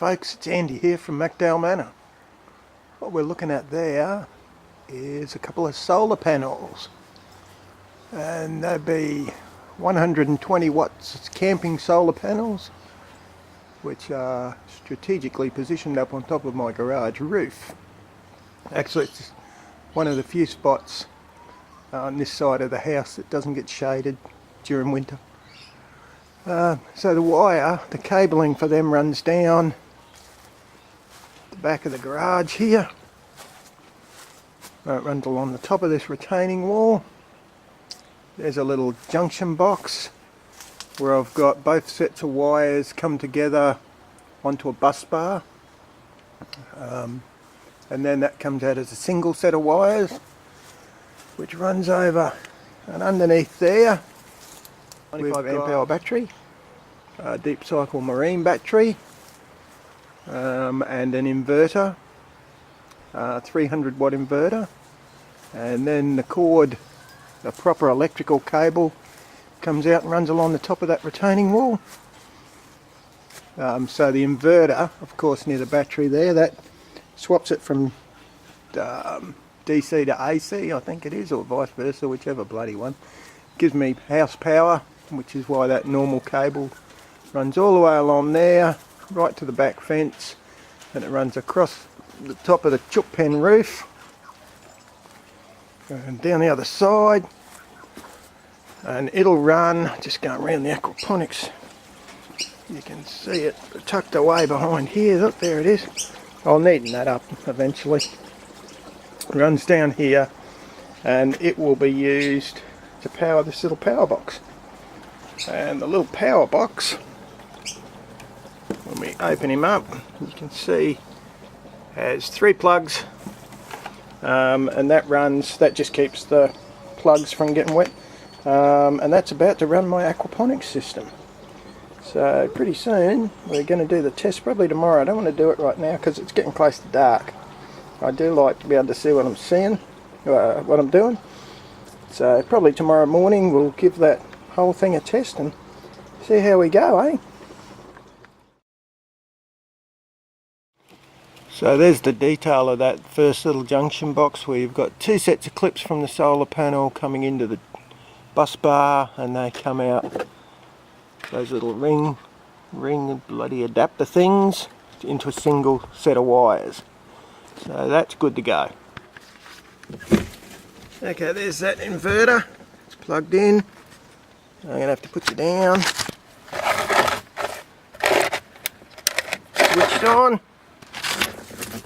folks, it's Andy here from McDowall Manor. What we're looking at there is a couple of solar panels, and they'd be 120 watts camping solar panels, which are strategically positioned up on top of my garage roof. Actually, it's one of the few spots on this side of the house that doesn't get shaded during winter. So the wire, the cabling for them runs down the back of the garage here. It runs along the top of this retaining wall. There's a little junction box where I've got both sets of wires come together onto a bus bar. And then that comes out as a single set of wires, which runs over and underneath there. 25 amp hour battery, deep cycle marine battery, and an inverter, 300 watt inverter, and then the cord, the proper electrical cable, comes out and runs along the top of that retaining wall. So the inverter, of course, near the battery there, that swaps it from DC to AC, I think it is, or vice versa, whichever bloody one. Gives me house power, which is why that normal cable runs all the way along there, right to the back fence, and it runs across the top of the chook pen roof and down the other side, and it'll run, just going around the aquaponics, you can see it tucked away behind here. Look, there it is. I'll neaten that up eventually. It runs down here, and it will be used to power this little power box. And the little power box, when we open him up, you can see has 3 plugs, and that just keeps the plugs from getting wet, and that's about to run my aquaponics system. So pretty soon we're going to do the test, probably tomorrow. I don't want to do it right now because it's getting close to dark. I do like to be able to see what I'm seeing, what I'm doing. So probably tomorrow morning we'll give that whole thing a test and see how we go, eh? So there's the detail of that first little junction box, where you've got 2 sets of clips from the solar panel coming into the bus bar, and they come out, those little ring bloody adapter things, into a single set of wires. So that's good to go. Okay, there's that inverter. It's plugged in. I'm going to have to put you down. Switched on.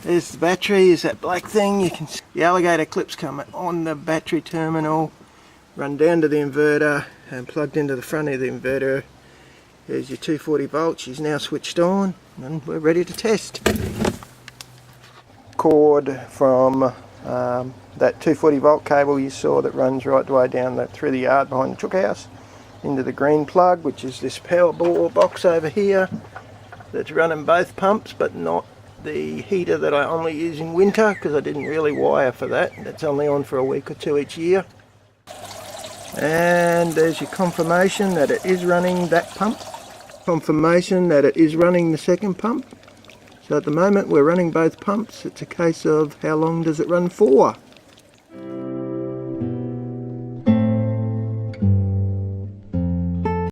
There's the battery, is that black thing. You can see the alligator clips come on the battery terminal, run down to the inverter and plugged into the front of the inverter. There's your 240 volts, she's now switched on, and we're ready to test. Cord from that 240 volt cable you saw that runs right the way down through the yard behind the chook house into the green plug, which is this Powerball box over here that's running both pumps, but not the heater that I only use in winter because I didn't really wire for that. That's only on for a week or 2 each year. And there's your confirmation that it is running that pump. Confirmation that it is running the second pump. So at the moment we're running both pumps. It's a case of how long does it run for.